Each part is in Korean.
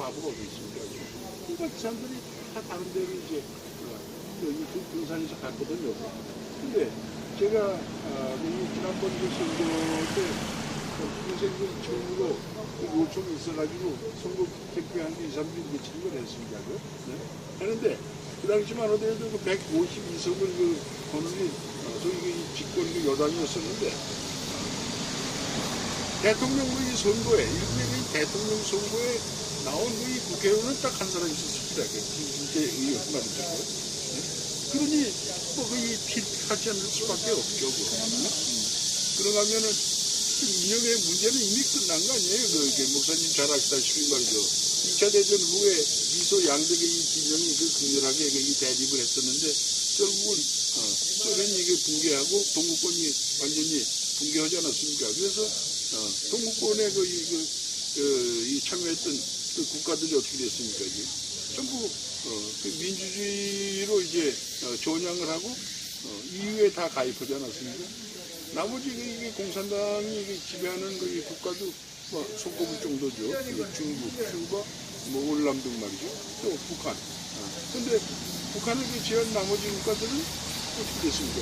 바보가 어디 있습니까? 그러니까 그 사람들이 다 다른 데로 이제 여기 등산에서 갔거든요. 근데 제가 지난번 그 선거 때 평생 처음으로 요청이 있어가지고 선거 캠프에 한 2, 3주 참여를 했습니다. 네? 하는데 그 당시만 하더라도 그 152석을 그 거느린 소위 그 집권 그 여당이었었는데 대통령 그 선거에 일국의 그 대통령 선거에 나온 그 국회의원은 딱 한 사람 있었습니다. 그 김진태 의원 말이죠. 네? 그러니 뭐 거의 필요하지 않을 수밖에 없죠. 그러가면은 이념의 문제는 이미 끝난 거 아니에요. 목사님 잘 아시다시피 말이죠. 2차 대전 후에 미소 양대의 이 진영이 극렬하게 이 대립을 했었는데 결국은 소련이 이게 붕괴하고 동구권이 완전히 붕괴하지 않았습니까? 그래서 동구권에 이 참여했던 그 국가들이 어떻게 됐습니까? 이게 전부 그 민주주의로 이제 전향을 하고 EU에 다 가입하지 않았습니까? 나머지 이게 공산당이 지배하는 그 국가도 뭐 손꼽을 정도죠. 중국, 큐바, 뭐 월남 등 말이죠. 또 북한. 근데 북한을 제한 나머지 국가들은 어떻게 됐습니까?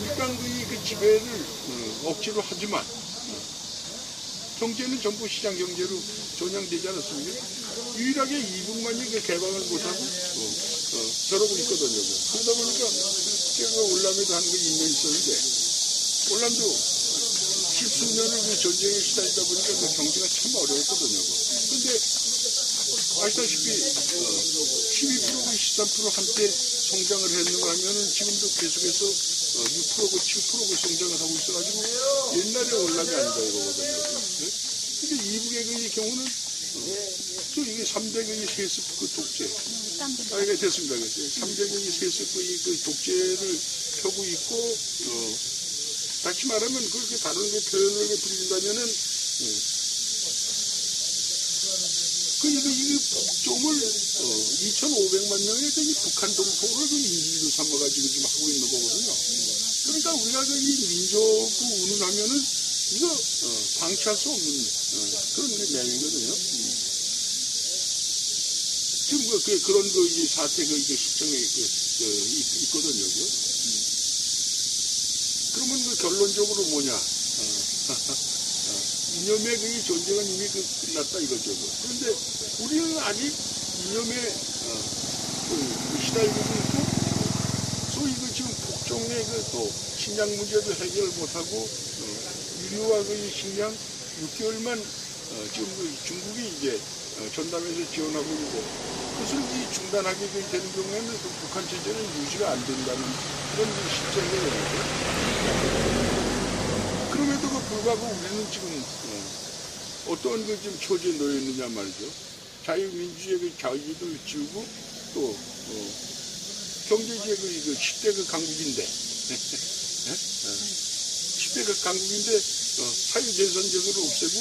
일단 그 지배를 억지로 하지만 경제는 전부 시장 경제로 전향되지 않았습니까? 유일하게 이북만이 개방을 못하고 저러고 있거든요. 그러다 보니까 제가 월남에도 한 2년 있었는데 월남도 십수년을 전쟁에 시달리다 보니까 경제가 참 어려웠거든요. 근데 아시다시피 12%, 13% 한때 성장을 했는가 하면은 지금도 계속해서 6%, 7% 성장을 하고 있어가지고 옛날에 월남이 아니다 이거거든요. 근데 이북의 경우는 또 이게 3대의 세습 그 독재. 이게 됐습니다. 3대의 세습 그 독재를 펴고 있고, 다시 말하면 그렇게 다른 게 표현을 부린다면은, 이게 북종을 2,500만 명의 북한 동포를 인질로 삼아가지고 지금 하고 있는 거거든요. 그러니까 우리가 이 민족을 운운하면은 이거 방치할 수 없는 그런 내용이거든요. 지금 그런 이 사태 이게 실정에 있거든요. 그러면 결론적으로 뭐냐? 이념의 이 전쟁은 이미 끝났다 이거죠. 그런데 우리는 아직 이념에 시달리고 있고, 소위 지금 북종의 또 식량 문제도 해결 못하고, 유류와 식량 6개월만 지금 중국이 이제 전담해서 지원하고 있고, 그것을 중단하게 되는 경우에는 북한 체제는 유지가 안 된다는 그런 실정이에요. 그럼에도 불구하고 우리는 지금 어떤 지금 처지에 놓여 있느냐 말이죠. 자유민주주의의 자유를 지우고 또 경제주의의 10대 강국인데 10대 강국인데 사유재산제도를 없애고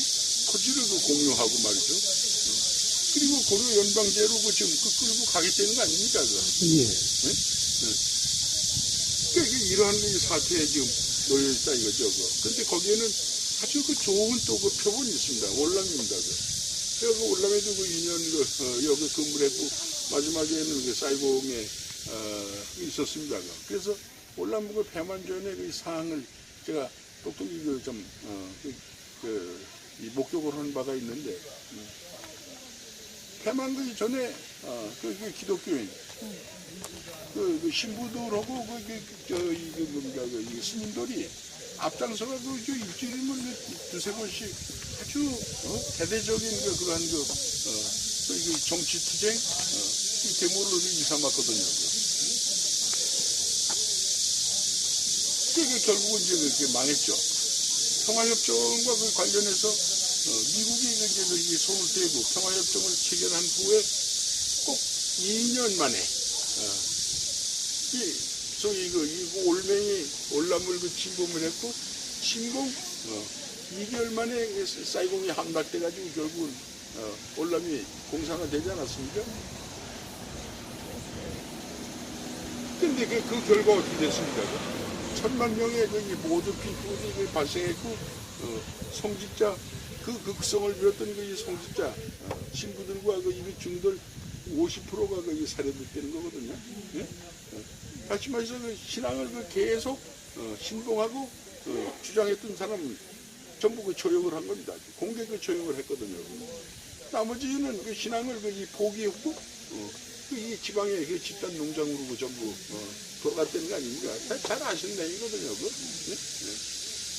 토지를 공유하고 말이죠. 그리고 고려 연방제로 지금 끌고 가겠다는 거 아닙니까? 예. 그러니까 이러한 사태에 지금 놓여 있다 이거죠. 근데 거기에는 아주 좋은 또 표본이 있습니다. 월남입니다. 제가 월남에도 2년 여기 근무를 했고 마지막에는 사이공에 있었습니다. 그래서 월남 폐만전의 사항을 제가 똑똑히 이 목격을 한 바가 있는데 폐만기 전에 기독교인 신부들하고 스님들이 앞장서가 일주일이면 두세 번씩 아주 대대적인 그러한 정치투쟁 데모를 일삼았거든요. 그게 결국은 이제 그렇게 망했죠. 평화협정과 관련해서 미국이 이제 손을 떼고 평화협정을 체결한 후에 꼭 2년 만에 소위 올맹이 월남을 침공을 했고 침공 2개월 만에 사이공이 함락돼가지고 결국은 월남이 공산화되지 않았습니까? 근데 그 결과 어떻게 됐습니까? 1,000만 명의 모두 피폭이 발생했고 성직자 그 극성을 빌었던 그 이 성직자 신부들과 그 이미 중들 50%가 그 살해됐다는 거거든요. 예? 다시 말해서 그 신앙을 그 계속 신봉하고 주장했던 사람은 전부 그 조용을 한 겁니다. 공개 그 조용을 했거든요. 나머지는 그 신앙을 그 이 포기했고 그 이 지방의 그 집단 농장으로 그 전부 돌아갔다는 거 아닙니까? 잘 아시는 내용이거든요. 그? 예? 예.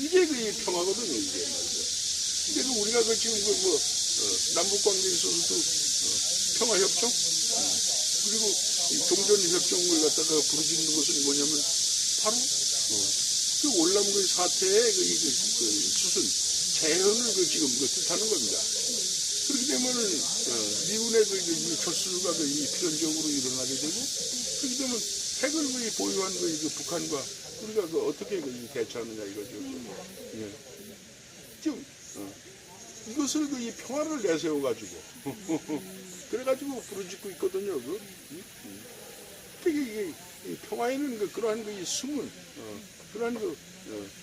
이게 그 이 평화거든요. 이게 말이죠. 근데 그 우리가 그 지금 그 뭐 남북 관계에 있어서도 평화협정 그리고 이 종전협정을 갖다가 부르짖는 것은 뭐냐면 바로 그 월남의 사태의 그 수순 재현을 그 지금 그 뜻하는 겁니다. 그렇게 되면은 미군의 그 철수가 그 필연적으로 일어나게 되고 그렇게 되면 핵을 그 보유한 그 북한과 우리가 그 어떻게 그 대처하느냐 이거죠. 예. 지금 이것을 그 이 평화를 내세워 가지고 그래가지고 부르짖고 있거든요. 이게 평화에는 그러한 그 숨은 그러한 그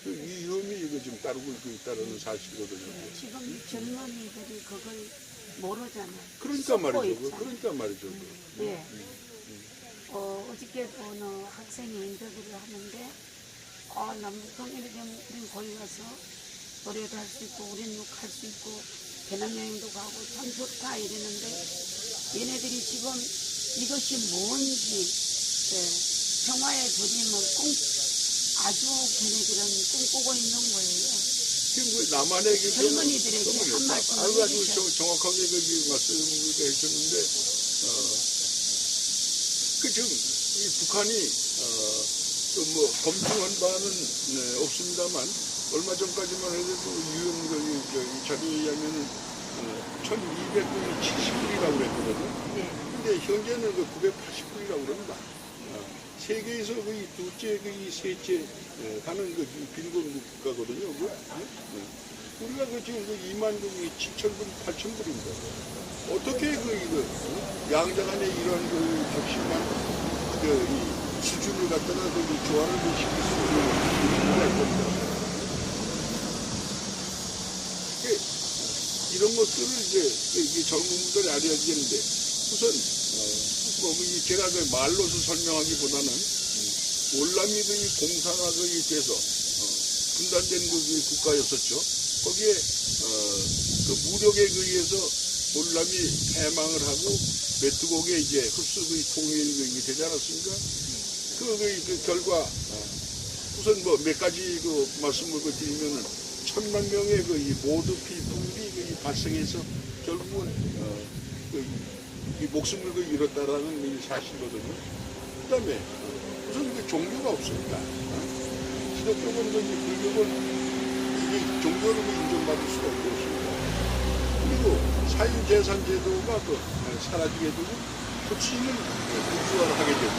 위험이 좀 따르고 있다는 사실이거든요. 지금 젊은이들이 그걸 모르잖아요. 그러니까 말이죠. 그러니까 말이죠. 예. 어저께 어느 학생이 인터뷰를 하는데, 남북통일이 되면 우린 거기 가서 노래도 할 수 있고, 우린 욕할 수 있고, 배낭여행도 가고 참 좋다 이러는데, 얘네들이 지금 이것이 뭔지, 평화의 그림을 아주 걔네들은 꿈꾸고 있는 거예요. 지금 나만의 젊은이들에게 한 말씀 아주 정확하게 말씀을 해주셨는데, 지금 이 북한이 뭐 검증한 바는 없습니다만 얼마 전까지만 해도 유엔 자료에 의하면은 1270불이라고 그랬거든요. 근데 현재는 980불이라고 그럽니다. 세계에서 거의 둘째, 거의 셋째 가는 빈곤 국가거든요. 우리가 지금 2만 7천불, 8천불입니다. 어떻게 양자 간의 이런 격심한 이 수준을 갖다가 조화를 시킬 수 있는 겁니다. 이런 것들을 이제 젊은 분들이 알아야 되는데 우선 제가 말로서 설명하기보다는 월남이 공산화 돼서 분단된 국가였었죠. 거기에 무력에 의해서 월남이 해망을 하고 메뚜곡에 이제 흡수 통일이 되지 않았습니까? 그 결과 우선 몇 가지 말씀을 드리면은 1000만 명의 이 모두피들이 발생해서 결국은 이 목숨을 잃었다라는 사실이거든요. 그 다음에 우선 종교가 없습니다. 기독교는 불교는 이 종교를 인정받을 수가 없습니다. 그리고 사유재산 제도가 사라지게 되고 토치는 국유화를 하게 되고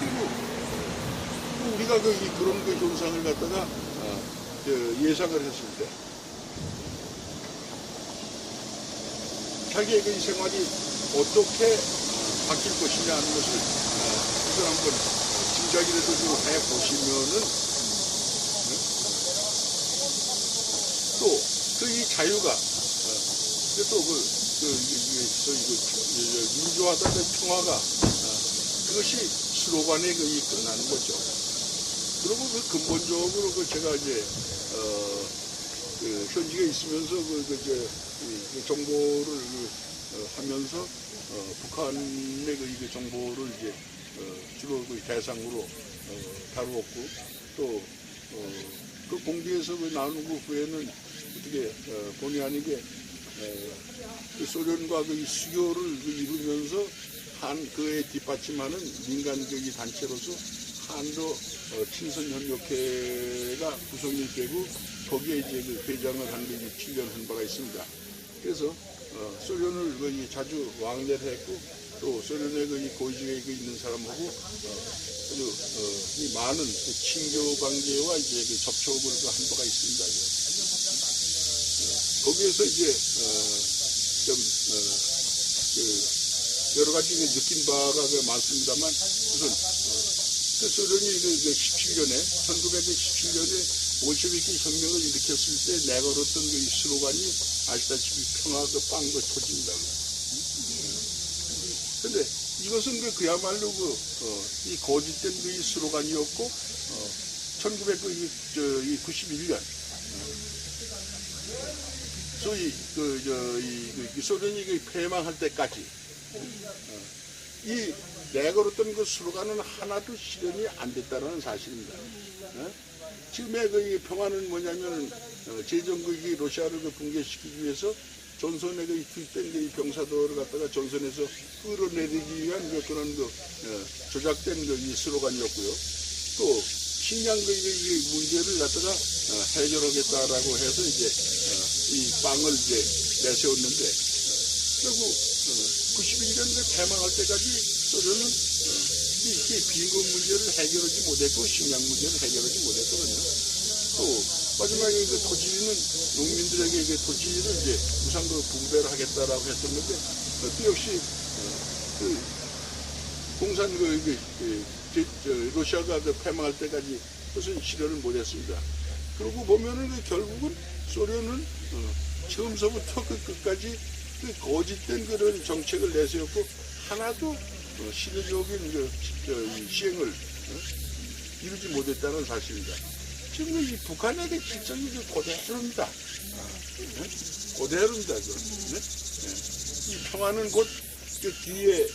그리고 우리가 그런 현상을 갖다가 예상을 했을 때 자기의 생활이 어떻게 바뀔 것이냐 하는 것을 우선 한번 짐작이라도 좀 해보시면은 또 이 자유가 또 민주화다 평화가 그것이 스로건에 끝나는 거죠. 그리고 근본적으로 제가 이제 현직에 있으면서 정보를 하면서 북한의 정보를 이제 주로 대상으로 다루었고 또 그 공비에서 나누고 후에는 어떻게 본의 아니게 소련과 수교를 이루면서 그에 뒷받침하는 민간 단체로서 한도 친선협력회가 구성이 되고 거기에 이제 회장을 한 7년 한 바가 있습니다. 그래서 소련을 자주 왕래를 했고 또 소련의 고위직에 있는 사람하고 이 많은 친교 관계와 이제 접촉을 한 바가 있습니다. 거기에서 이제 여러 가지 느낀 바가 많습니다만 우선 소련이 1917년에 볼셰비키 혁명을 일으켰을 때 내걸었던 그 이 슬로건이 아시다시피 평화 그 빵도 터진다. 근데 이것은 그야말로 이 거짓된 그 이 슬로건이었고, 1991년, 소위 이 소련이 폐망할 때까지, 이 내걸었던 그 슬로건은 하나도 실현이 안 됐다는 사실입니다. 지금의 그 평화는 뭐냐면은, 제정국이 러시아를 붕괴시키기 위해서 전선에 투입된 이 병사들을 갖다가 전선에서 끌어내리기 위한 그런 조작된 이 슬로건이었고요. 또 식량 이 문제를 갖다가 해결하겠다라고 해서 이제 이 빵을 이제 내세웠는데, 결국 91년 폐망할 때까지 소련은 이 빈곤 문제를 해결하지 못했고 식량 문제를 해결하지 못했거든요. 또 마지막에 토지는 농민들에게 토지를 이제 우선 분배를 하겠다라고 했었는데, 또 역시 공산 러시아가 폐망할 때까지 그것은 실현을 못했습니다. 그러고 보면은 결국은 소련은 처음서부터 끝까지 거짓된 그런 정책을 내세웠고 하나도 실효적인 시행을 이루지 못했다는 사실입니다. 지금 이 북한의 실정이 그대로입니다. 그대로입니다. 이 평화는 곧 뒤에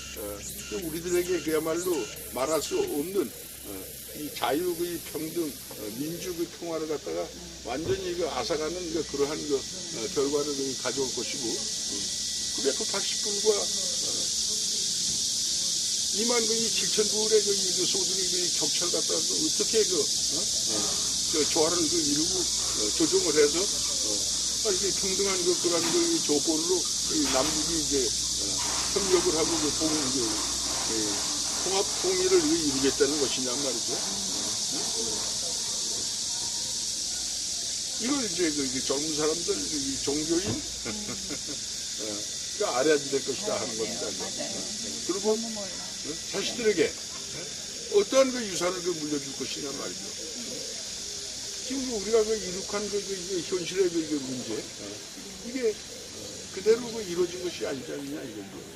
우리들에게 그야말로 말할 수 없는 이 자유, 평등, 민주 평화를 갖다가 완전히 앗아가는 그러한 결과를 가져올 것이고, 980불과 2만 7천 불의 소득의 격차를 갖다가 어떻게 조화를 이루고 조정을 해서 이게 평등한 그런 조건으로 남북이 이제 협력을 하고 통합 통일을 이루겠다는 것이냐 말이죠. 이걸 이제 젊은 사람들, 종교인 알아야 될 것이다 하는 겁니다. 그리고 자식들에게 어떠한 유산을 물려줄 것이냐 말이죠. 지금 우리가 이룩한 현실의 문제, 이게 그대로 이루어진 것이 아니지 않느냐 이거죠.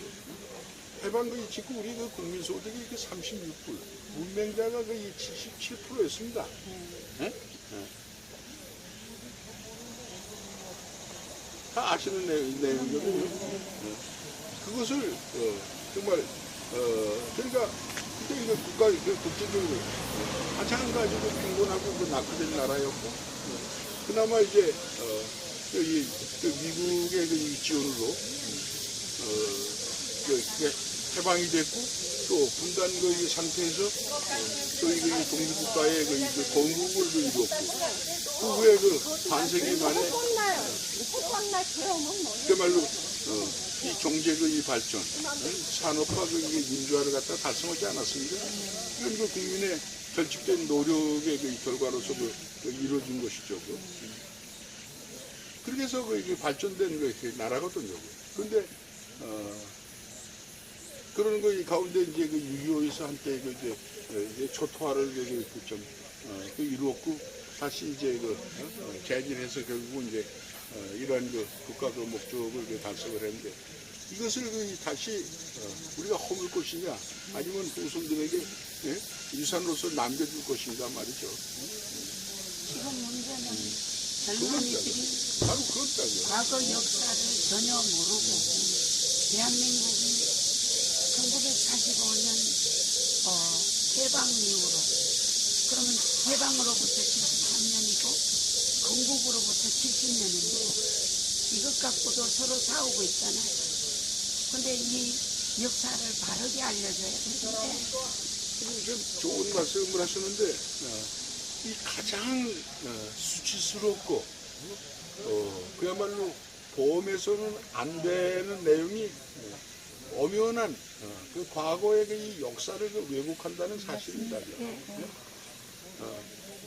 해방 직후 우리 국민 소득이 36불, 문맹자가 77%였습니다. 다 아시는 내용이거든요. 그것을 정말 그러니까 그때 국가 국제적으로 가장 가지고 평온하고 낙후된 나라였고, 그나마 이제 미국의 지원으로 해방이 됐고, 또 분단 상태에서 저희 독립국가의 건국을 이루었고, 그 후에 반세기 만에 그야말로 이 경제의 발전, 산업화 민주화를 갖다 달성하지 않았습니까? 이건 국민의 결집된 노력의 결과로서 이루어진 것이죠. 그렇게 해서 발전된 나라거든요. 그런데 그런 가운데 이제 6.25에서 한때 이제 초토화를 좀 이루었고, 다시 이제 재진해서 결국은 이제 이러한 국가 목적을 달성을 했는데, 이것을 다시 우리가 허물 것이냐, 아니면 후손들에게 유산으로서 남겨줄 것인가 말이죠. 지금 문제는 젊은이들이 바로 그렇다고요. 과거 역사를 전혀 모르고 대한민국이 1945년 해방 이후로, 그러면 해방으로부터 73년이고 건국으로부터 70년인데 이것 갖고도 서로 싸우고 있잖아요. 근데 이 역사를 바르게 알려줘야 되는데. 좀 좋은 말씀을 하셨는데, 이 가장 수치스럽고 그야말로 보험에서는 안 되는 내용이 엄연한 그 과거의 이 역사를 왜곡한다는 사실입니다.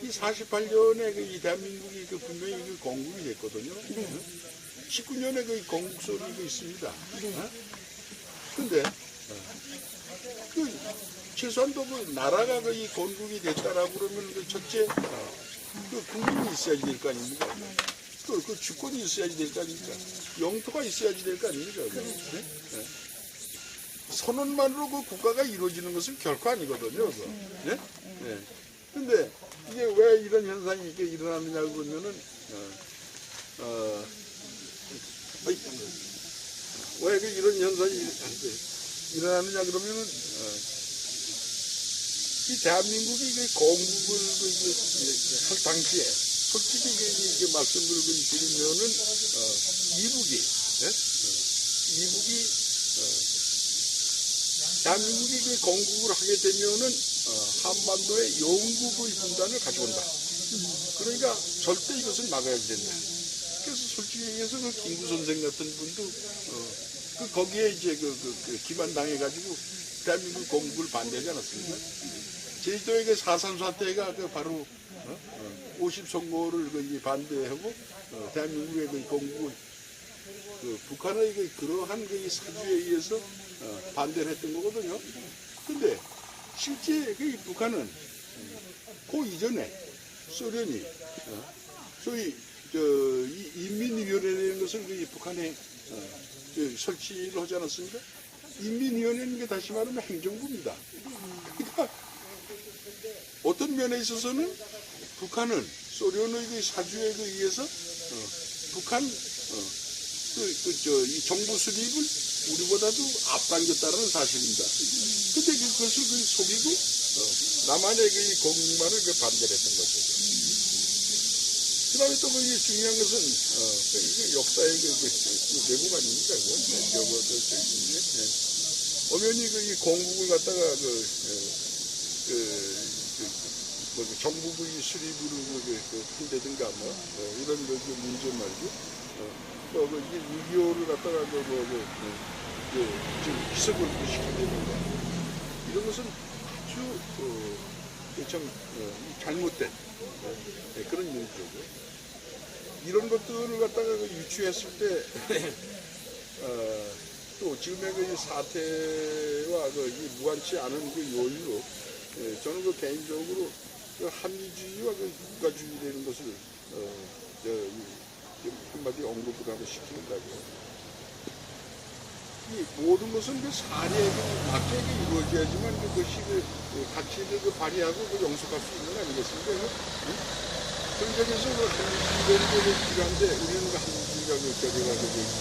이 48년에 이 대한민국이 분명히 건국이 됐거든요. 19년에 건국설이 있습니다. 근데 최소한도 나라가 이 건국이 됐다라고 그러면 첫째 그 국민이 있어야지 될 거 아닙니까? 그 주권이 있어야지 될 거 아닙니까? 영토가 있어야지 될 거 아닙니까? 네? 네. 선언만으로 그 국가가 이루어지는 것은 결코 아니거든요. 네? 네. 근데 이게 왜 이런 현상이 이게 일어나느냐고 그러면은, 왜 이런 현상이 일어나느냐 그러면은, 이 대한민국이 건국을 할 당시에 솔직히 이게 말씀을 드리면은 이북이 대한민국이 건국을 하게 되면은 한반도에 영국의 분단을 가져온다. 그러니까 절대 이것을 막아야 된다. 그래서 솔직히 얘기해서 그 김구 선생 같은 분도 거기에 이제 기반당해가지고 대한민국 건국을 반대하지 않았습니까? 제주도의 그 사산 사태가 바로 50선거를 반대하고 대한민국의 그 건국을 북한의 그러한 그 사주에 의해서 반대를 했던 거거든요. 근데 실제 북한은 그 이전에 소련이 소위 인민위원회라는 것을 북한에 설치를 하지 않았습니까? 인민위원회는 게 다시 말하면 행정부입니다. 그러니까 어떤 면에 있어서는 북한은 소련의 사주에 의해서 북한 이 정부 수립을 우리보다도 앞당겼다는 사실입니다. 근데 그것을 속이고 남한의 건국만을 반대를 했던 거죠. 그 다음에 또 중요한 것은 이게 역사의 내부 아닙니까? 엄연히 이 건국을 갖다가 정부의 수립으로 한다든가 이런 문제 말이죠. 이게 6.25를 갖다가 지금 희석을 시킨다든가 이런 것은 아주 참 잘못된 그런 일이죠. 이런 것들을 갖다가 유추했을 때 또 지금의 사태와 이 무관치 않은 요인으로 저는 개인적으로 한미주의와 국가주의라는 것을 한마디 언급을 하고 싶습니다. 이 모든 것은 사례에 맞게 이루어져야지만 그것이 가치를 발휘하고 영속할 수 있는 거 아니겠습니까? 그런 점에서 한미주의가 필요한데 우리는 한미주의가 결여가 되고 있고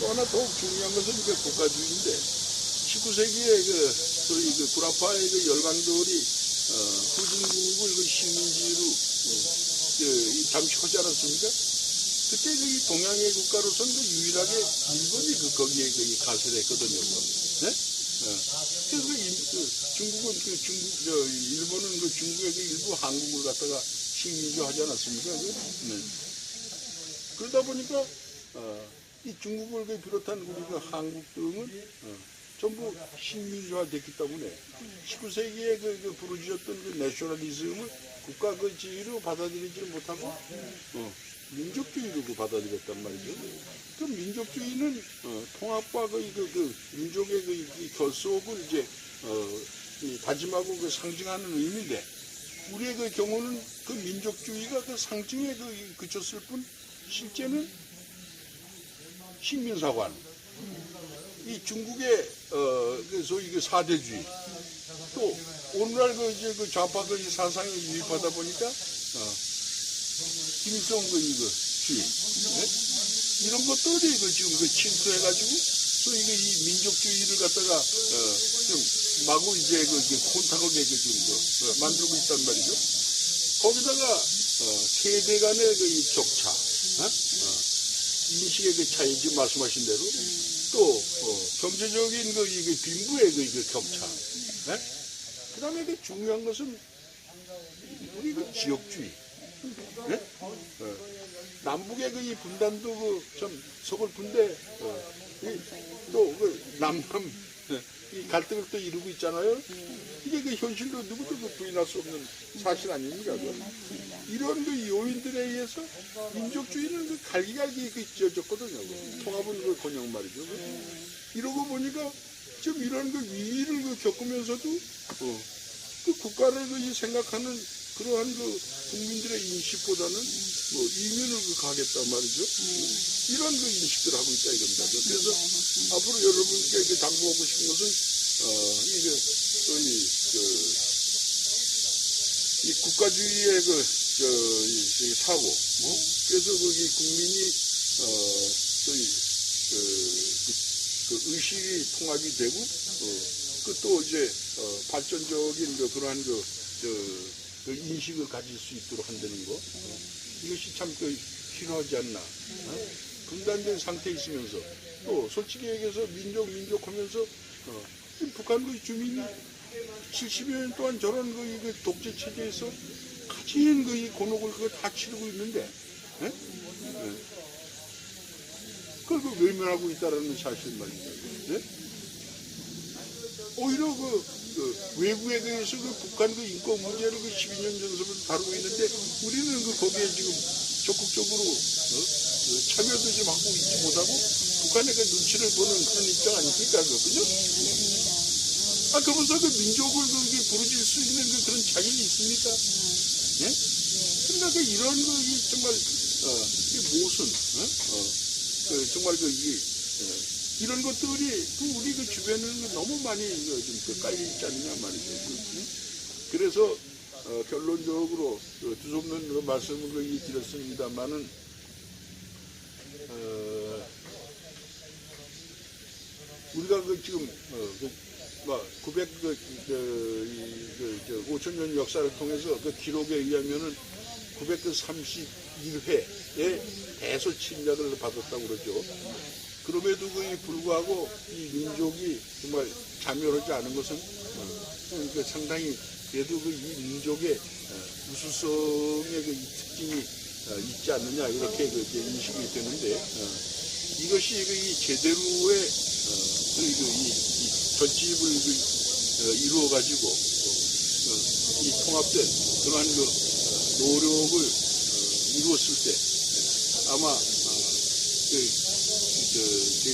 또 하나 더욱 중요한 것은 국가주의인데 19세기에 소위 구라파의 열강들이 후진국을 식민지로 잠식하지 않았습니까? 그때 동양의 국가로서는 유일하게 일본이 거기에 가세했거든요. 네? 그래서 중국은 일본은 중국의 일부 한국을 갖다가 식민지하지 않았습니까? 네. 그러다 보니까 이 중국을 비롯한 우리 한국 등은 전부 식민지화됐기 때문에 19세기에 부르짖었던 내셔널리즘을 국가 지위로 받아들이지 못하고 민족주의로 받아들였단 말이죠. 그 민족주의는 통합과 민족의 결속을 이제 다짐하고 상징하는 의미인데 우리의 경우는 민족주의가 상징에 그쳤을 뿐 실제는 식민사관, 이 중국의 소위 사대주의, 또 오늘날 좌파 사상에 유입하다 보니까 김일성 주의, 네? 이런 것들이 지금 침투해가지고 소위 이 민족주의를 갖다가 좀 마구 이제 혼탁하게 지금 만들고 있단 말이죠. 거기다가 세대 간의 격차, 인식의 차이, 지금 말씀하신 대로 또 경제적인 빈부의 격차. 네? 그 다음에 중요한 것은 우리 지역주의. 네? 남북의 이 분단도 좀 서글픈데 또 남남 이 갈등을 또 이루고 있잖아요. 이게 현실로 누구도 부인할 수 없는 사실 아닙니까? 이런 요인들에 의해서 민족주의는 갈기갈기 찢어졌거든요. 통합은 번영 말이죠. 이러고 보니까 좀 이런 위기를 겪으면서도 국가를 생각하는 그러한 그 국민들의 인식보다는 뭐 이민을 그 가겠단 말이죠. 이런 그 인식들을 하고 있다 이겁니다. 그래서 앞으로 여러분께 그 당부하고 싶은 것은 이게 저희 이 국가주의의 이 사고, 그래서 거기 국민이 저희 그 의식이 통합이 되고 그 또 이제 발전적인 그러한 그 인식을 가질 수 있도록 한다는 거, 이것이 참 필요하지 않나. 분단된 상태에 있으면서 또 솔직히 얘기해서 민족 하면서 북한의 주민이 70여 년 동안 저런 그 독재 체제에서 가진 이 곤혹을 그거 다 치르고 있는데, 그걸 외면하고 있다는 사실 말입니다. 오히려 외국에 의해서 북한 인권 문제를 12년 전서부터 다루고 있는데 우리는 거기에 지금 적극적으로 참여도 좀 하고 있지 못하고 북한의 눈치를 보는 그런 입장 아닙니까? 그죠? 그러면서 민족을 부르질 수 있는 그런 자격이 있습니까? 예? 그러니까 이런 정말 모순, 정말 이런 것들이 우리 주변에는 너무 많이 좀 깔려 있지 않느냐 말이죠. 그래서 결론적으로 두서없는 말씀을 드렸습니다만은 우리가 지금 5천년 역사를 통해서 그 기록에 의하면은 931회의 대소 침략을 받았다고 그러죠. 그럼에도 불구하고 이 민족이 정말 자멸하지 않은 것은 상당히 그래도 이 민족의 우수성의 특징이 있지 않느냐 이렇게 인식이 되는데, 이것이 이 제대로의 이 전집을 이루어 가지고 이 통합된 그러한 노력을 이루었을 때 아마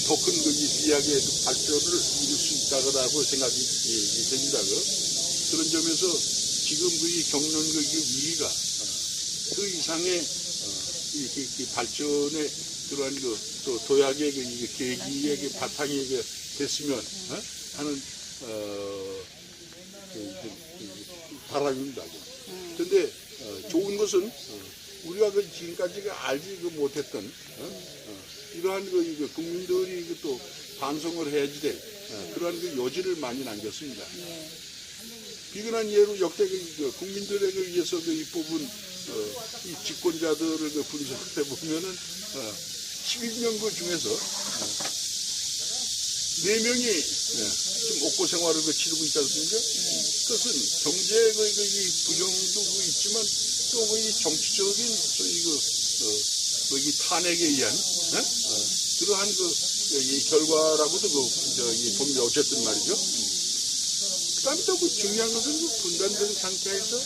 더 큰 비약의 발전을 이룰 수 있다고 생각이 됩니다. 그런 점에서 지금 이 겪는 위기가 그 이상의 발전의 그러한 또 도약의 계기의 바탕이 됐으면 하는 바람입니다. 그런데 좋은 것은 우리가 지금까지 알지 못했던 이러한 국민들이 또 반성을 해야지 될 그러한 여지를 많이 남겼습니다. 비근한 예로 역대 국민들에게 의해서 뽑은 이 집권자들을 분석해 보면은 11명 중에서 4명이 지금 옥고 생활을 치르고 있지 않습니까? 그것은 경제의 부정도 있지만 또 이 정치적인 이 탄핵에 의한 그러한 이 결과라고도 봅니다. 어쨌든 말이죠. 그다음에 또 중요한 것은 분단된 상태에서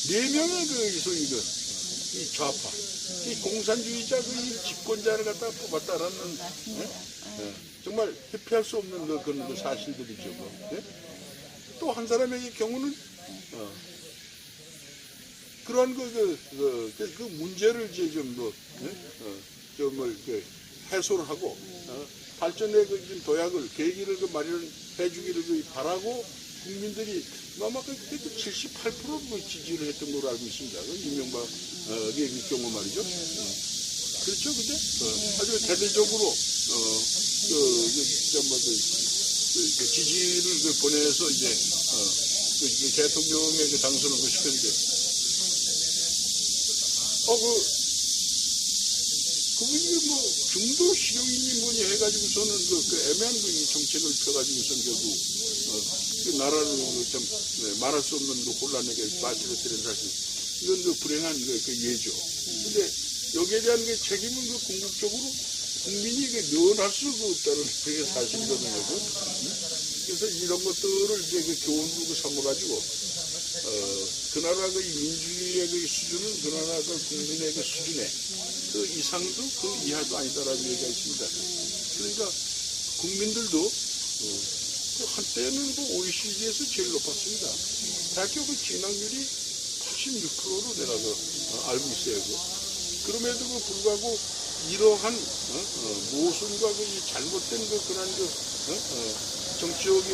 4명의 소위 이 좌파, 이 공산주의자 이 집권자를 갖다 뽑았다라는 정말 회피할 수 없는 그런 사실들이죠. 또 한 사람의 경우는 그러한 그 문제를 이제 해소를 하고 발전의 도약을 계기를 마련해 주기를 바라고 국민들이 아마 78% 지지를 했던 걸로 알고 있습니다. 이명박의 경우 말이죠. 그렇죠, 근데 아주 대대적으로 지지를 보내서 이제 대통령의 당선을 시켰는데, 그분이 중도 실효인이 뭐니 해가지고서는 애매한 정책을 펴가지고서는 결국 나라를 참 말할 수 없는 혼란에게 빠뜨렸다는 사실, 이건 불행한 예죠. 근데 여기에 대한 책임은 궁극적으로 국민이 면할 수가 없다는 그게 사실이거든요. 그래서 이런 것들을 이제 교훈으로 삼아가지고 그 나라 민주주의의 수준은 그 나라 국민의 수준에 그 이상도 그 이하도 아니다라는 얘기가 있습니다. 그러니까 국민들도 한때는 OECD에서 제일 높았습니다. 대학교 진학률이 86%로 내가 알고 있어요. 그럼에도 불구하고 이러한 모순과 이 잘못된 그런 정치적인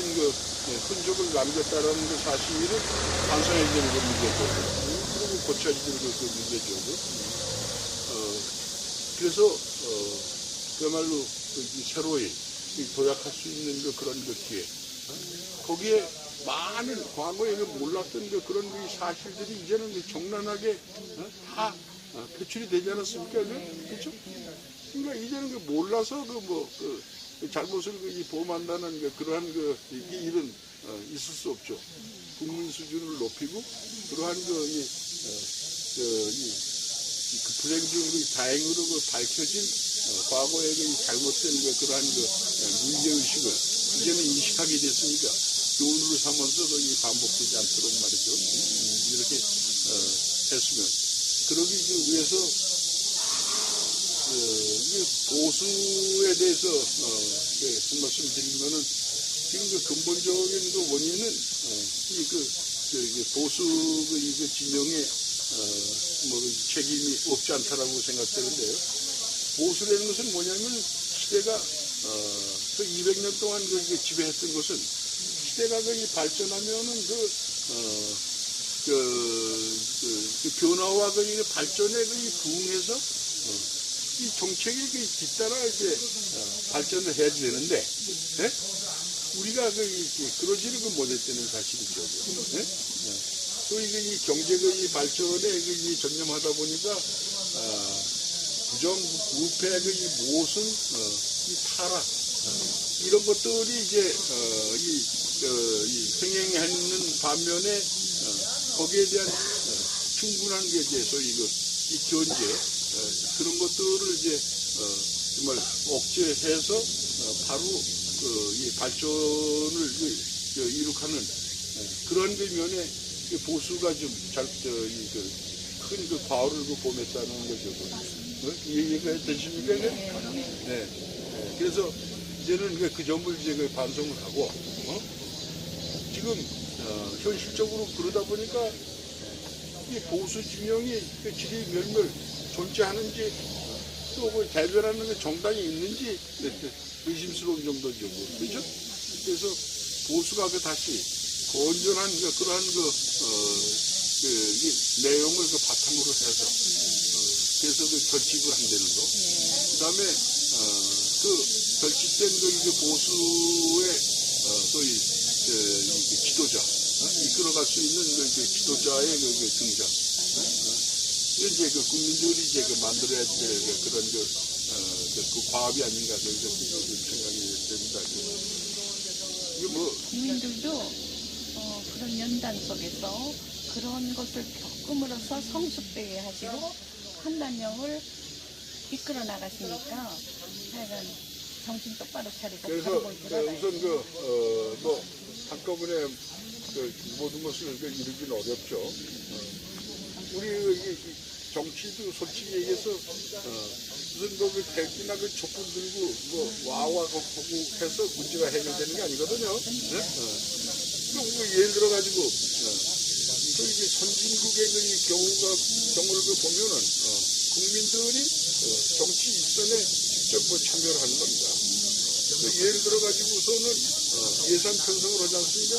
흔적을 남겼다라는 사실은 반성해야 되는 문제죠. 그리고 고쳐야 되는 문제죠. 그래서 그야말로 새로이 도약할 수 있는 그런 기회. 거기에 많은 과거에 몰랐던 그런 사실들이 이제는 정난하게 다 표출이 되지 않았습니까? 그렇죠? 그러니까 이제는 몰라서 잘못을 보호한다는 그러한 일은 있을 수 없죠. 국민 수준을 높이고 그러한 불행 중 다행으로 밝혀진 과거의 잘못된 그러한 문제의식을 이제는 인식하게 됐으니까 교훈으로 삼아서 반복되지 않도록 말이죠. 이렇게 했으면. 그러기 위해서 보수에 대해서 한 말씀 드리면은 지금 근본적인 원인은 보수 진영의 책임이 없지 않다라고 생각되는데요. 보수라는 것은 뭐냐면 시대가 200년 동안 지배했던 것은 시대가 발전하면은 변화와 발전에 부응해서 이 정책이 뒤따라 발전을 해야 되는데, 네? 우리가 그러지를 못했다는 사실이죠. 네? 이 경제의 발전에 전념하다 보니까, 부패의 모순, 이 타락, 이런 것들이 횡행하는 반면에, 거기에 대한 충분한 소위 이 견제, 그런 것들을 정말 억제해서 바로 이 발전을 이룩하는 그런 면에 보수가 좀 큰 과오를 범했다는 거죠. 이해가 되십니까? 네. 그래서 이제는 그 점을 반성을 하고, 지금 현실적으로 그러다 보니까 이 보수 진영이 질의멸멸 존재하는지 또 대변하는 정당이 있는지 의심스러운 정도죠. 그렇죠? 그래서 보수가 다시 건전한 그러한 내용을 바탕으로 해서 그래서 결집을 한다는 거. 그다음에 결집된 보수의 소위 지도자 이끌어갈 수 있는 지도자의 등장. 이제 국민들이 만들어야 될 그런 과업이 아닌가 생각이 됩니다. 국민들도 그런 연단 속에서 그런 것을 겪음으로써 성숙되게 하시고 판단력을 이끌어 나가시니까 하여간 정신 똑바로 차리고 그래서 우선 한꺼번에 모든 것을 이루기는 어렵죠. 우리 정치도 솔직히 얘기해서 무슨 백기나 촛불 들고 와와 하고 해서 문제가 해결되는 게 아니거든요. 네? 예를 들어가지고 선진국의 경우를 보면은 국민들이 정치 일선에 직접 참여를 하는 겁니다. 예를 들어가지고서는 예산 편성을 하지 않습니까?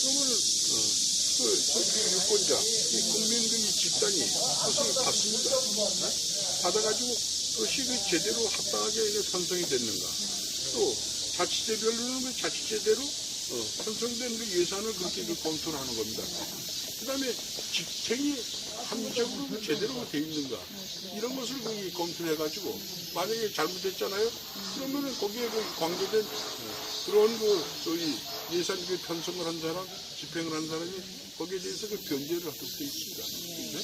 그러면은 유권자, 국민의 집단이 그것을 받습니다. 받아가지고 그것이 제대로 합당하게 편성이 됐는가. 또 자치제별로는 자치제대로 편성된 예산을 그렇게 검토하는 겁니다. 그 다음에 직책이 합리적으로 제대로 돼 있는가. 이런 것을 검토해가지고 만약에 잘못됐잖아요. 그러면은 거기에 관계된 그런 소위 예산 편성을 한 사람, 집행을 한 사람이 거기에 대해서 변제를 하도록 되어 있습니다. 네?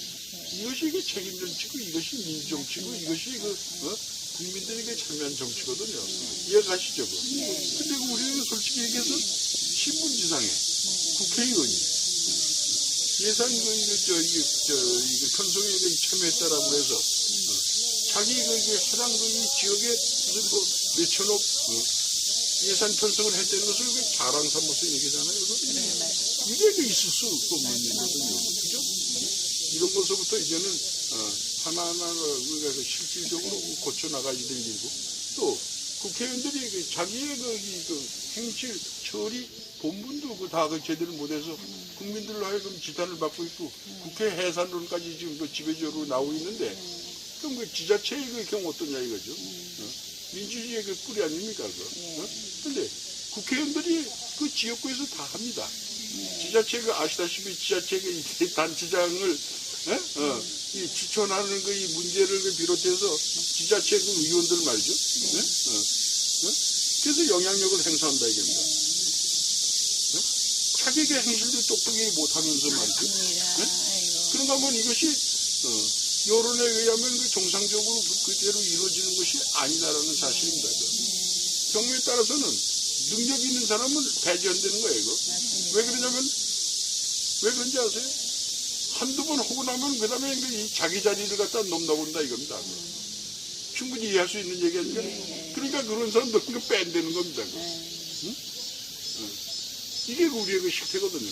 이것이 책임 정치고 이것이 민주 정치고 이것이 국민들에게 참여한 정치거든요. 이해가시죠? 근데 우리는 솔직히 얘기해서 신분지상에 국회의원이 예산 편성에 참여했다라고 해서 자기 해당 지역에 무슨 몇천억 예산 편성을 했다는 것을 자랑 삼아서 얘기잖아요. 이게 있을 수 없는 일이거든요. 그죠? 이런 것부터 이제는 하나하나 우리가 실질적으로 고쳐나가야 될 일이고, 또 국회의원들이 자기의 행실, 처리, 본분도 다 제대로 못해서 국민들로 하여금 지탄을 받고 있고, 국회 해산론까지 지금 지배적으로 나오고 있는데, 그럼 지자체의 경우 어떠냐 이거죠. 민주주의의 뿌리 아닙니까, 그거? 근데 국회의원들이 그 지역구에서 다 합니다. 지자체가 아시다시피 지자체의 단체장을 이 추천하는 이 문제를 비롯해서 지자체 의원들 말이죠. 그래서 영향력을 행사한다 이겁니다. 자기의 행실도 똑똑히 못하면서 말이죠. 그런가 하면 이것이 여론에 의하면 정상적으로 그대로 이루어지는 것이 아니다라는 사실입니다. 경우에 따라서는 능력 있는 사람은 배제 안 되는 거예요, 이거. 왜 그러냐면, 왜 그런지 아세요? 한두 번 하고 나면 그 다음에 이 자기 자리를 갖다 넘나본다 이겁니다. 충분히 이해할 수 있는 얘기 아니에요? 그러니까 그런 사람들 그거 뺀다는 겁니다. 응? 이게 우리의 실태거든요.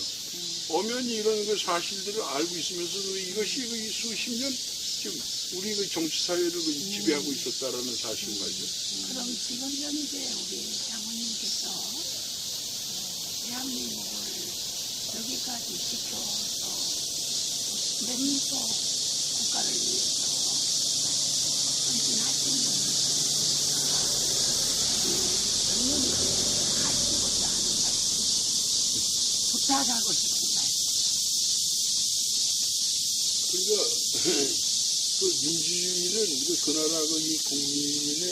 엄연히 이런 사실들을 알고 있으면서 이것이 수십 년 지금 우리 정치 사회를 지배하고 있었다라는 사실 말이죠. 그럼 지금 현재 우리 장모님께서 대한민국을 여기까지 지켜서 몇도 국가를 위해서 헌신하시는 장모님께서 하시고자 하는 말씀, 부탁하고 싶은 말씀. 그러니까 그 민주주의는 그 나라 이 국민의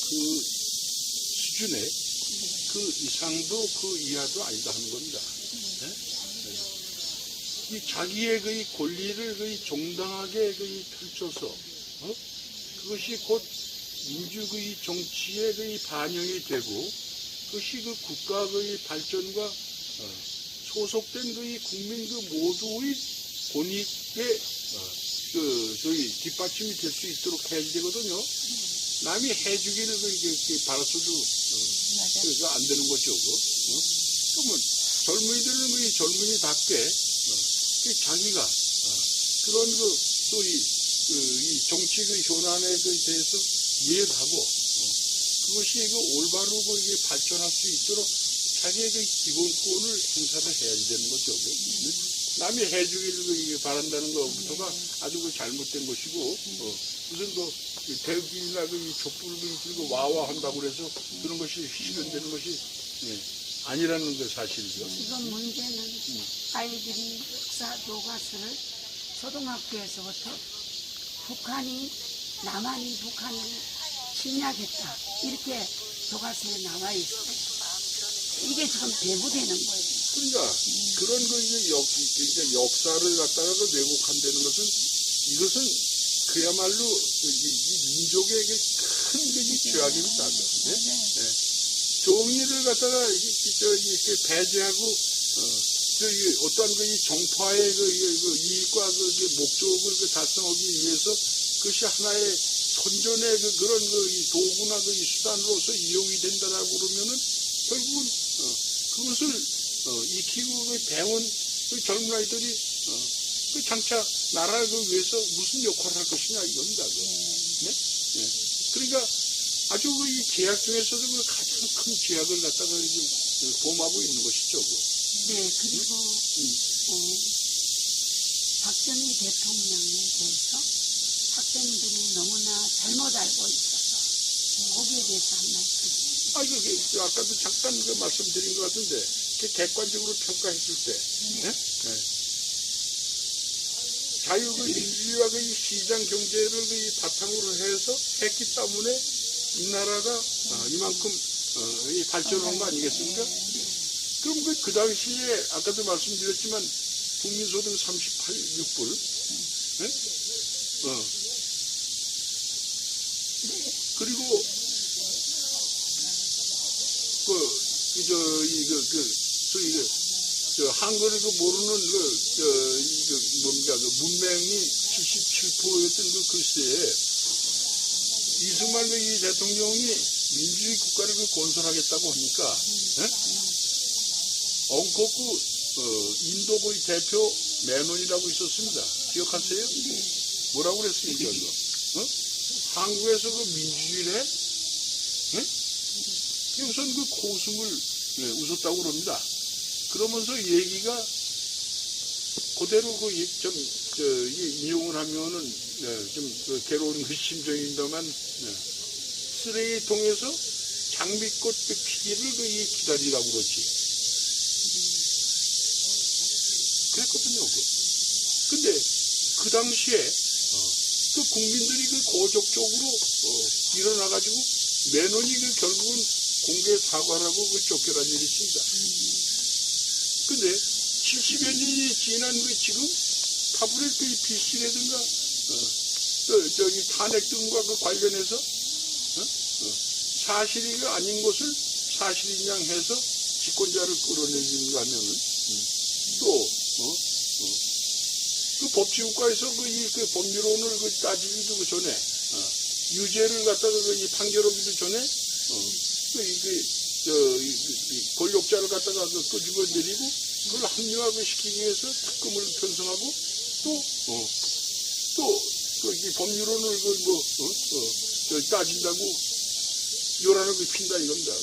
그 수준에 그 이상도 그 이하도 아니다 하는 겁니다. 이 자기의 그 권리를 그 정당하게 그 펼쳐서 그것이 곧 민주주의 정치의 그 반영이 되고 그것이 그 국가의 발전과 소속된 그 국민 그 모두의 권익에 저희 뒷받침이 될 수 있도록 해야 되거든요. 남이 해주기를 이렇게 바라서도 그래서 안 되는 거죠. 그러면 젊은이들은 젊은이답게 자기가 그런 또 이 정치 현안에 대해서 이해를 하고 그것이 올바르고 이게 발전할 수 있도록 자기의 기본권을 행사를 해야 되는 거죠. 남이 해주기를 바란다는 것부터가 아주 잘못된 것이고, 무슨 대기나 촛불을 들고 와와 한다고 그래서 그런 것이 실현되는 것이 아니라는 게 사실이죠. 지금 문제는 아이들이 역사 교과서를 초등학교에서부터 남한이 북한을 침략했다. 이렇게 교과서에 나와 있어요. 이게 지금 배부되는 거예요. 그러니까 그런 역사를 갖다가 왜곡한다는 것은 이것은 그야말로 민족에게 큰 죄악입니다. 정의를 갖다가 이렇게 배제하고 어떠한 이 정파의 이익과 목적을 달성하기 위해서 그것이 하나의 선전의 그런 도구나 수단으로서 이용이 된다라고 그러면은 결국은 그것을 익히고 배운 젊은 아이들이 장차 나라를 위해서 무슨 역할을 할 것이냐 이겁니다. 네? 그러니까 아주 이 제약 중에서도 가장 큰 제약을 갖다가 범하고 있는 것이죠. 네, 그리고 박정희 대통령에 대해서 학생들이 너무나 잘못 알고 있어서 거기에 대해서 한 말씀. 아까도 잠깐 말씀드린 것 같은데 객관적으로 평가했을 때 자유민주주의와 시장 경제를 바탕으로 해서 했기 때문에 이 나라가 이만큼 발전한 거 아니겠습니까? 그럼 그 당시에 아까도 말씀드렸지만 국민소득 38.6불 그리고 한글을 모르는 문맹이 77%였던 글쎄에 이승만 이 대통령이 민주주의 국가를 건설하겠다고 하니까 엉코쿠 인도 대표 매논이라고 있었습니다. 기억하세요? 뭐라고 그랬습니까? 그거? 한국에서 그 민주주의를 해? 예? 우선 그 고승을 웃었다고 그럽니다. 그러면서 얘기가 그대로 인용을 하면은 좀 괴로운 그 심정입니다만 쓰레기통에서 장미꽃 피기를 기다리라고 그러지. 그랬거든요. 근데 그 당시에 그 국민들이 그 고적적으로 일어나가지고 매논이 결국은 공개 사과를 하고 쫓겨난 일이 있습니다. 근데 70여 년이 지난 지금 타브렛 BC라든가 저기 탄핵 등과 관련해서 사실이 아닌 것을 사실인 양 해서 집권자를 끌어내리는가 하면은 또 그 법치국가에서 그 법률론을 따지기도 전에 유죄를 갖다가 이 판결하기도 전에 권력자를 갖다가 끄집어 내리고 그걸 합리화 시키기 위해서 특검을 편성하고 이 법률론을 따진다고 요란을 핀다 이겁니다.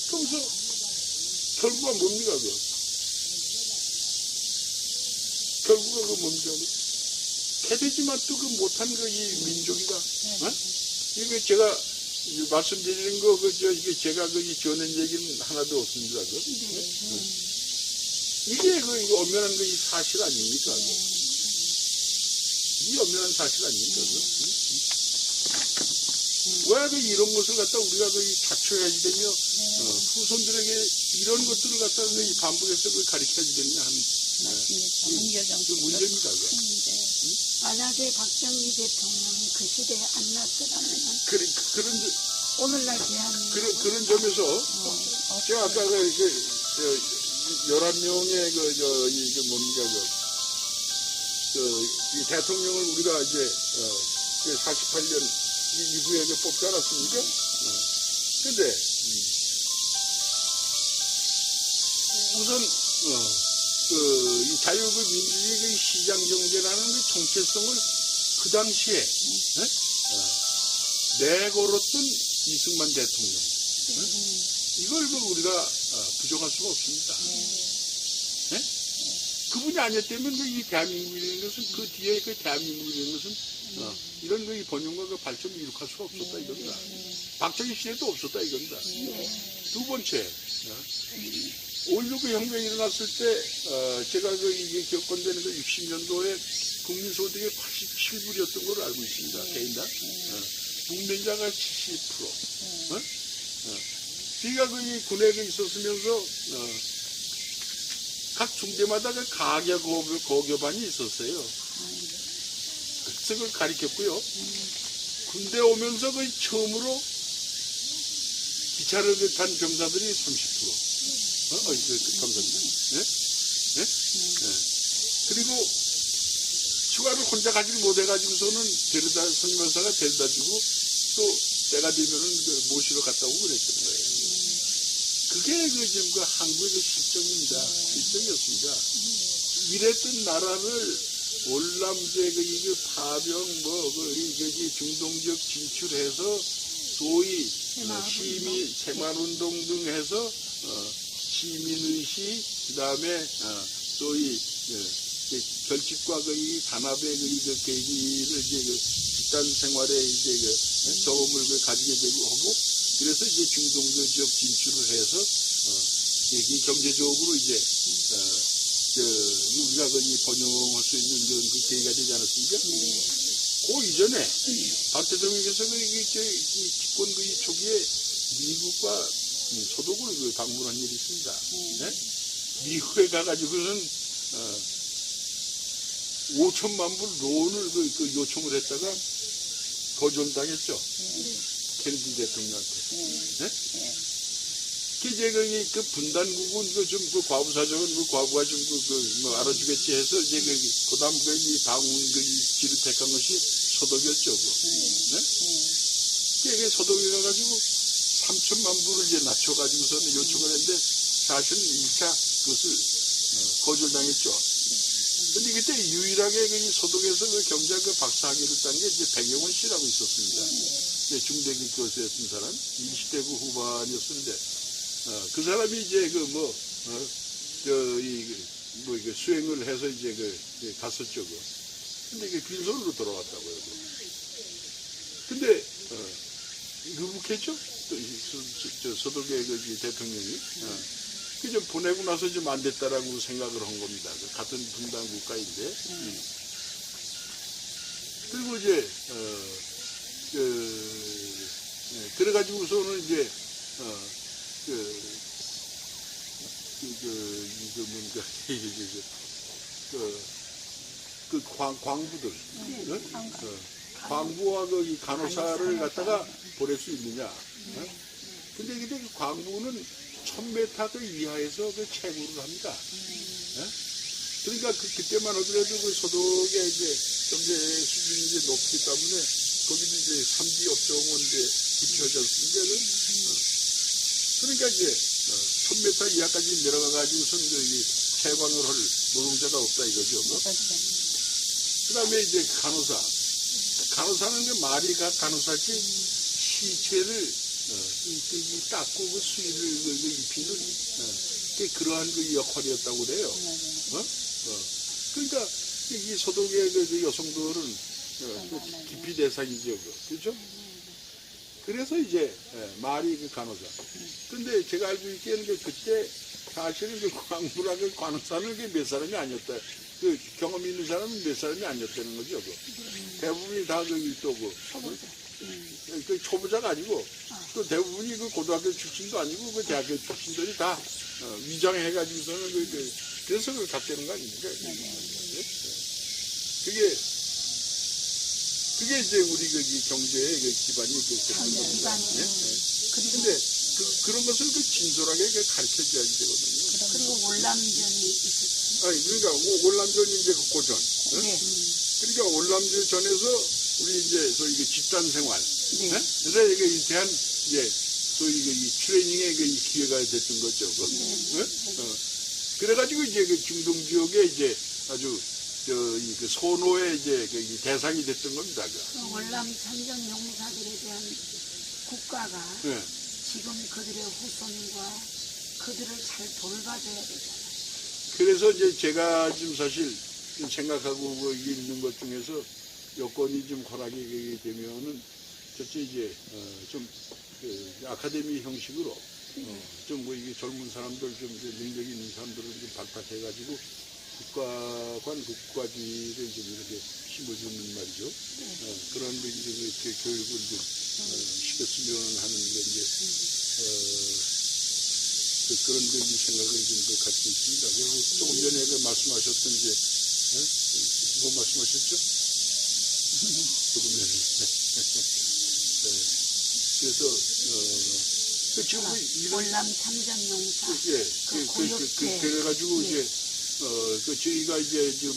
그러면서 결과가 뭡니까? 결국은 뭡니까? 개되지만 또 못한 이 민족이가. 이게 제가 말씀드리는 이게 제가 지어낸 얘기는 하나도 없습니다. 이게 이거 엄연한 이 사실 아닙니까? 이 엄연한 사실 아닙니까? 왜 이런 것을 갖다 우리가 자초해야지 되며 후손들에게 이런 것들을 갖다 반복해서 가르쳐야지 되느냐 하는 문제입니다. 만약에 박정희 대통령이 그 시대에 안 났더라면 그런 오늘날 대한민국 그런 점에서 제가 아까 11명의 이게 뭡니까 이 대통령을 우리가 이제 48년 이후에 뽑지 않았습니까? 근데 우선 이 자유의 민주주의 시장 경제라는 정체성을 그 당시에 내걸었던 이승만 대통령 이걸 우리가 부정할 수가 없습니다. 그분이 아니었다면 이 대한민국이라는 것은 그 뒤에 대한민국이라는 것은 이런 번영과 발전을 이룩할 수가 없었다 이겁니다. 박정희 시대도 없었다 이겁니다. 두 번째 5.16 혁명이 일어났을 때 제가 이게 겪건되는 60년도에 국민소득이 87불이었던 걸 알고 있습니다. 개인당. 국민자가 70%. 제가 이 군에 있었으면서 각 중대마다 가계 고교반이 있었어요. 그래서 그걸 가르쳤고요. 군대 오면서 처음으로 기차를 탄 병사들이 30%. 감사합니다. 그리고 휴가를 혼자 가지를 못해가지고서는 선임원사가 데려다주고 또 때가 되면은 모시러 갔다 오고 그랬던 거예요. 그게 지금 한국의 실정입니다. 실정이었습니다. 이랬던 나라를 월남제 파병 중동지역 진출해서 소위 새마을운동 등 해서 시민의식 그다음에 소위 결집과 단합의 계기를 집단 생활에 경험을 가지게 되고 하고 그래서 중동지역 진출을 해서 경제적으로 우리가 번영할 수 있는 그런 계기가 되지 않았습니까? 그 이전에 박 대통령께서 집권 초기에 미국과 소독을 방문한 일이 있습니다. 미국에 가가지고는 5천만 불 론을 요청을 했다가 거절당했죠. 케네디 대통령한테. 이제 분단국은 과부 사정은 과부가 알아주겠지 해서 그 다음 방문 지를 택한 것이 소독이었죠. 소독에 가가지고 3천만 불을 낮춰가지고서는 요청을 했는데 사실은 1차 그것을 거절당했죠. 근데 그때 유일하게 그 소득에서 그 경제 그 박사학위를 딴 게 이제 백영원 씨라고 있었습니다. 이제 중대기 교수였던 사람, 20대 그 후반이었는데, 그 사람이 이제 그 뭐, 이게 수행을 해서 이제 갔었죠. 근데 이게 빈손으로 돌아왔다고요. 근데, 의북했죠? 저 서독의 그 대통령이. 그 좀 보내고 나서 좀 안 됐다라고 생각을 한 겁니다. 같은 분단 국가인데. 그리고 이제, 그래가지고서는 이제, 뭔가, 광부들, 광부와 그 간호사를 갖다가 보낼 수 있느냐. 근데 그 광부는 1000m 그 이하에서 그 채굴을 합니다. 그러니까 그때만 하더라도 그 소득의 이제 경제 수준이 이제 높기 때문에 거기도 이제 3D 업종은 이제 붙여져 있는데, 그러니까 이제 1000m 이하까지 내려가가지고선 채광을 할 노동자가 없다 이거죠. 그 다음에 이제 간호사는 그 마리가 간호사지 시체를 닦고 그 수의를 입히는 그러한 그 역할이었다고 그래요. 그러니까 이 소득의 그 여성들은 기피 대상이죠. 그렇죠? 그래서 이제 말이 그 간호사. 근데 제가 알고 있기에는 그때 사실은 그 광부라 그 간호사는 그 몇 사람이 아니었다. 그 경험 있는 사람은 몇 사람이 아니었다는 거죠. 대부분이 다 그 초보자가 아니고 또 대부분이 그 고등학교 출신도 아니고 그 대학교 출신들이 다 위장해가지고서는 그래서 그걸 갖다는 거 아닙니까? 그게 이제 우리 이 경제의 그 기반이 되는 겁니다. 근데 그런 것을 진솔하게 가르쳐줘야지 되거든요. 그리고 월남전이 있었죠. 아니, 그러니까 월남전이 이제 그 고전. 그러니까 월남전 전에서 우리 이제 소위 집단 생활. 그래서 이게 대한 이제 소위 이 트레이닝의 기회가 됐던 거죠. 그래가지고 이제 그 중동 지역에 이제 아주 그 선호의 이제 그 대상이 됐던 겁니다. 월남 참전 용사들에 대한 국가가 지금 그들의 후손과 그들을 잘 돌봐줘야 되잖아요. 그래서 이제 제가 지금 사실 생각하고 있는 것 중에서 여건이 좀 허락이 되면은 저쪽 이제 좀 아카데미 형식으로 좀 이게 젊은 사람들 좀 능력이 있는 사람들을 좀 발탁해가지고 국가지를 이제 이렇게 심어주는 말이죠. 그런 이제 교육을 좀 시켰으면 하는 게 이제 그런 생각을 좀 갖고 있습니다. 그리고 조금 전에 말씀하셨던 이제 뭐 말씀하셨죠? 조금 전에. 그래서 지금 월남 참전 용사. 그래가지고 이제 저희가 이제 지금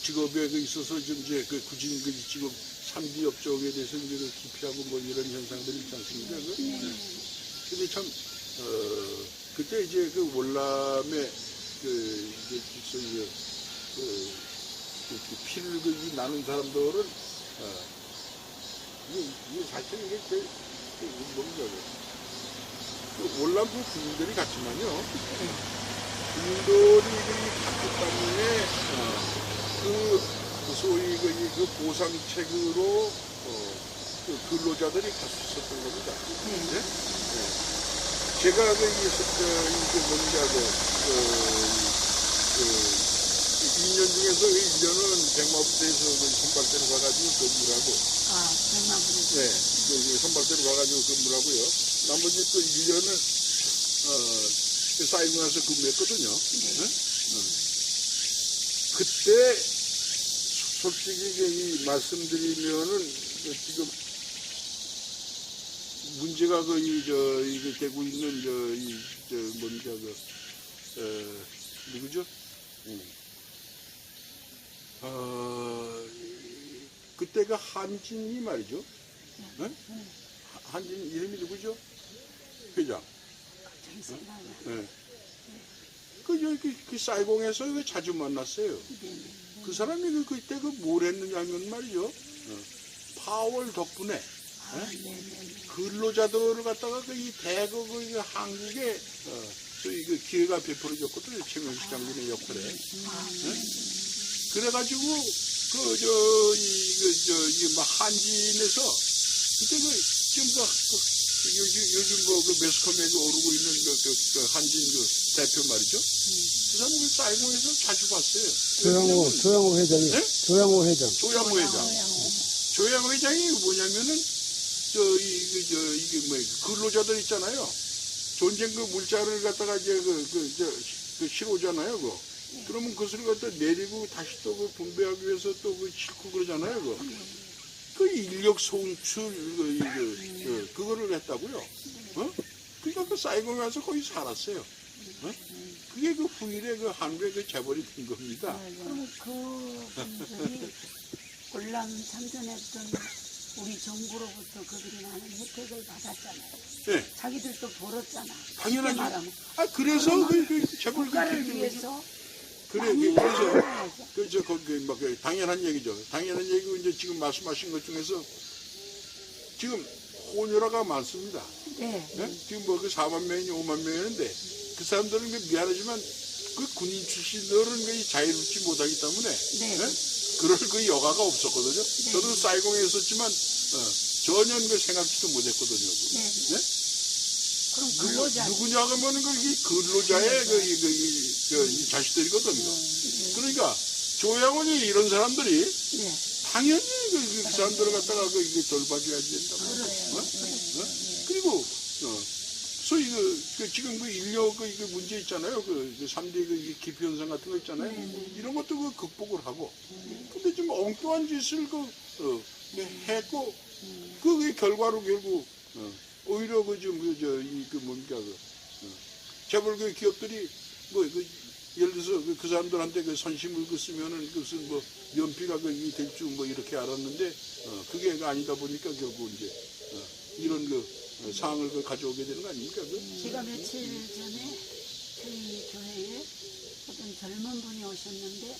직업에 있어서 좀 이제 굳이 직업 3D 업종에 대해서 이제 기피하고 뭐 이런 현상들이 있지 않습니까? 근데 참 그때 이제 그 월남에 피를 나눈 사람들은 이게 사실 이게 월남부 군인들이 갔지만요. 군인들이 갔기 때문에 소위 그 보상책으로 근로자들이 갈 수 있었던 겁니다. 제가 이게 뭔지 2년 중에서 1년은 백마부대에서 선발대로 가가지고 근무를 하고. 백마부대. 네, 선발대로 가가지고 근무를 하고요. 나머지 또 1년은 사이공에서 근무했거든요. 그때 솔직히 말씀드리면은 지금 문제가 이게 되고 있는 누구죠? 그때 그 한진이 말이죠. 네? 한진 이름이 누구죠? 회장. 갑자기 생각나. 네. 그 사이공에서 그 자주 만났어요. 네네. 그 사람이 그때 뭘 했느냐면 말이죠. 파월 덕분에 아, 네네. 근로자들을 갖다가 이 대거 그 한국에 소위 그 기회가 베풀어졌거든요. 최명식 장군의 역할에. 그래가지고 한진에서 그때 지금 요즘 매스컴에 오르고 있는 한진 대표 말이죠. 그 사람 사이공에서 자주 봤어요. 조양호 회장이. 네? 조양호 회장. 조양호 회장. 조양호 회장이 뭐냐면은 이게 근로자들 있잖아요. 전쟁 물자를 갖다가 이제 실어오잖아요. 그러면 그것을 갖다 내리고 다시 또 분배하기 위해서 또 싣고 그러잖아요. 그 인력 송출 그거를 했다고요. 그러니까 그 사이공에 가서 거기 살았어요. 그게 그 후일에 그 한국의 그 재벌이 된 겁니다. 그럼 그분들이 월남 참전했던 우리 정부로부터 그들이 많은 혜택을 받았잖아요. 네, 자기들도 벌었잖아. 당연하죠. 말하면. 그래서 그 재벌 국가를 위해서 그래서 당연한 얘기죠. 당연한 얘기고 이제 지금 말씀하신 것 중에서 지금 혼혈아가 많습니다. 네. 예? 지금 그 4만 명이니 5만 명이었는데 그 사람들은 미안하지만 그 군인 출신들은 자유롭지 못하기 때문에 네. 예? 그럴 그 여가가 없었거든요. 네. 저도 사이공에 있었지만 전혀 생각지도 못했거든요. 네. 예? 그럼 근로자. 누구냐 하면은 이 근로자의 이 자식들이거든요. 그러니까 조양원이 이런 사람들이 네. 당연히 그 사람들을 갖다가 이게 돌봐줘야 된다고. 그리고 소위 지금 인력 문제 있잖아요. 그 3대 기피 현상 같은 거 있잖아요. 이런 것도 극복을 하고. 근데 좀 엉뚱한 짓을 했고 그 결과로 결국 오히려 재벌 기업들이 예를 들어서 그 사람들한테 선심을 쓰면은 그것은 연피가 될 줄 이렇게 알았는데 그게 아니다 보니까 결국 이제 이런 상황을 가져오게 되는 거 아닙니까? 제가 며칠 전에 저희 교회에 어떤 젊은 분이 오셨는데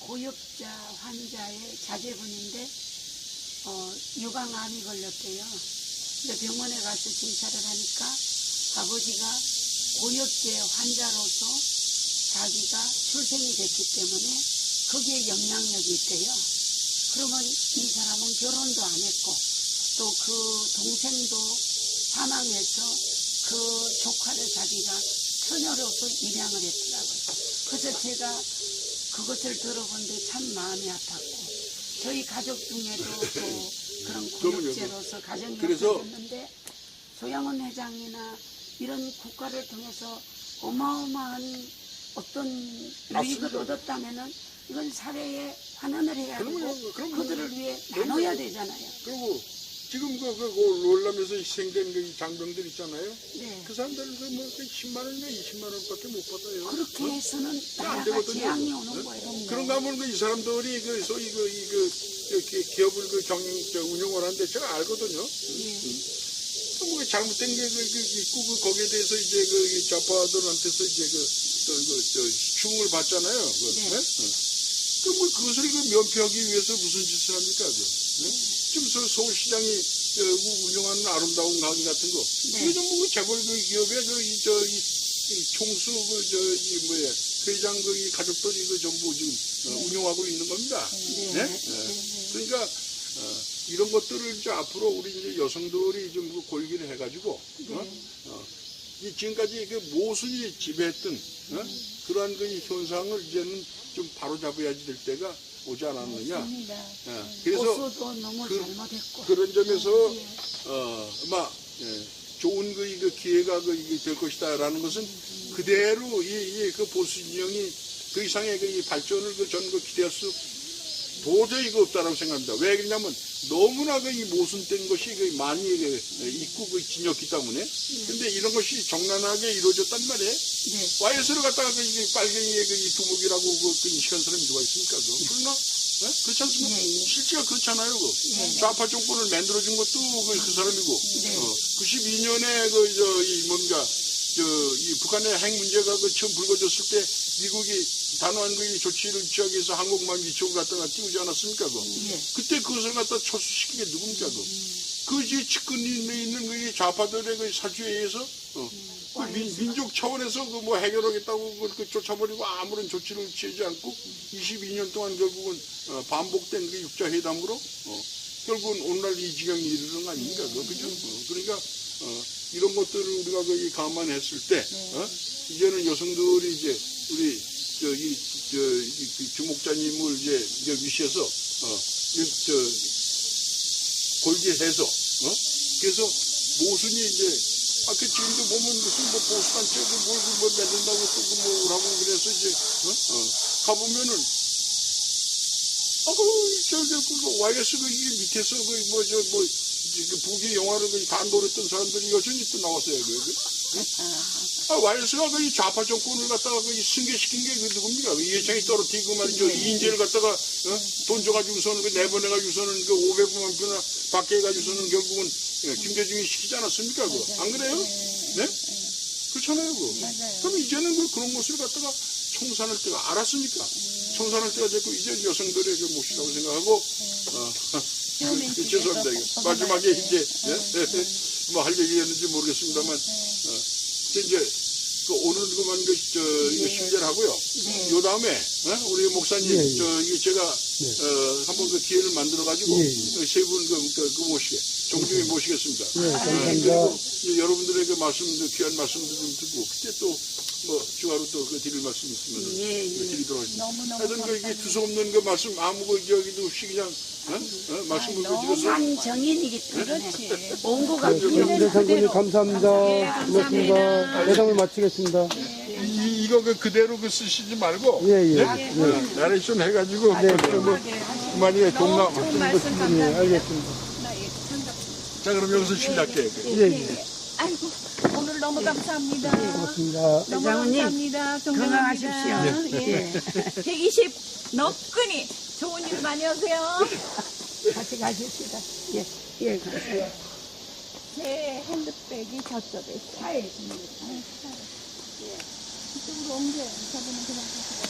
고엽자 환자의 자제분인데 유방암이 걸렸대요. 근데 병원에 가서 진찰을 하니까 아버지가 고엽제 환자로서 자기가 출생이 됐기 때문에 거기에 영향력이 있대요. 그러면 이 사람은 결혼도 안 했고 또 그 동생도 사망해서 그 조카를 자기가 처녀로서 입양을 했더라고요. 그래서 제가 그것을 들어본데 참 마음이 아팠고 저희 가족 중에도 또 그런 고육제로서 가정역할했는데 조양원 회장이나 이런 국가를 통해서 어마어마한 어떤 유익을 얻었다면은 이건 사회에 환원을 해야 되고 그들을 위해 나눠야 되잖아요. 그리고 지금 월남에서 희생된 장병들 있잖아요. 네. 그 사람들은 10만 원이나 20만 원밖에 못 받아요. 그렇게 해서는 안 나라가 되거든요. 재앙이 오는 거예요. 그런가 하면 이 사람들이 소위 기업을 운영을 하는데 제가 알거든요. 잘못된 게 있고 거기에 대해서 이제 좌파들한테서 이제 충을 받잖아요. 그것을 면피하기 위해서 무슨 짓을 합니까? 지금 서울시장이 운영하는 아름다운 가게 같은 거. 이거 전부 재벌 기업의 총수 회장 가족들이 전부 지금 운영하고 있는 겁니다. 그러니까 이런 것들을 이제 앞으로 우리 이제 여성들이 좀 골기를 해가지고 지금까지 모순이 지배했던 그러한 현상을 이제는 좀 바로잡아야지 될 때가 오지 않았느냐. 그래서 보수도 너무 잘못했고 그런 점에서 아마 좋은 기회가 될 것이다라는 것은 그대로 그 보수 진영이 그 이상의 발전을 저는 기대할 수 도저히 없다라고 생각합니다. 왜 그러냐면 너무나 이 모순된 것이 많이 있고 진였기 때문에. 근데 이런 것이 정난하게 이루어졌단 말이에요. 와이어스를 갖다가 빨갱이의 두목이라고 인식한 사람이 누가 있습니까? 그러나 그렇지 않습니까? 예, 예. 실제가 그렇잖아요. 예. 좌파 정권을 만들어준 것도 그 사람이고, 네. 92년에 이 북한의 핵 문제가 처음 불거졌을 때 미국이 단호한 그 조치를 취하기 위해서 항공모함 위쪽을 갖다가 띄우지 않았습니까? 예. 그때 그것을 갖다 철수시킨 게 누굽니까? 그 측근에 있는 그 좌파들의 그 사주에 의해서 그 민족 차원에서 그 뭐 해결하겠다고 그 쫓아버리고 아무런 조치를 취하지 않고 22년 동안 결국은 반복된 그 육자회담으로 결국은 오늘날 이 지경에 이르는 거 아닙니까? 그죠? 그러니까 이런 것들을 우리가 거기 감안했을 때 이제는 여성들이 이제 우리 주목자님을 이제 위시해서 골기해서 그래서 모순이 이제 그 지금도 보면 무슨 뭐 보수단체 뭘 만든다고 또 뭐라고 그래서 이제 가보면은 그 YS 이 밑에서 그 북의 영화를 다 노렸던 사람들이 여전히 또 나왔어요. YS가 그 좌파 정권을 갖다가 승계시킨 게 그 누굽니까? 이해창이 떨어뜨리고 말이죠. 이인재를 갖다가 돈 줘가지고서는 내보내가지고서는 그 500만 표나 받게 해가지고서는 결국은 김대중이 시키지 않았습니까? 안 그래요? 네? 그렇잖아요. 맞아요. 그럼 이제는 그런 것을 갖다가 청산할 때가 알았으니까 청산할 때가 됐고 이제 여성들의 그 몫이라고 생각하고 죄송합니다. 이거. 마지막에 이제 뭐 할 얘기였는지 모르겠습니다만 이제 그 오늘 그만 이거 심재를 하고요. 요 다음에 우리 목사님 이게 제가 한번 그 기회를 만들어 가지고 세 분 그 모시게 종중에 모시겠습니다. 그리고 여러분들의 그 말씀도 귀한 말씀도 좀 듣고 그때 또 뭐 추가로 또 그 드릴 말씀 있으면 드리도록 하겠습니다. 너무너무 하여튼 이게 두서없는 그 말씀 아무 그 여기도 없이 그냥 말씀을 드려서 산 정인이기 때문에 그렇지. 원고가 네, 장군님 감사합니다. 예, 고맙습니다. 회담을 마치겠습니다. 이거 그대로 쓰시지 말고 예. 나레이션 해가지고 만약에 동남 좋은 말씀 예, 감사합니다. 알겠습니다. 자 그럼 여기서 시작해. 예. 아이고, 오늘 너무 감사합니다. 고맙습니다. 너무 회장님, 감사합니다. 건강하십시오. 예. 120 너끈히 좋은 일 많이 하세요. 같이 가십시다. 예, 감사해요. 제 핸드백이 저쪽에 차에 있습니다. 이쪽으로 옮겨요. 저분은 그냥 가시고.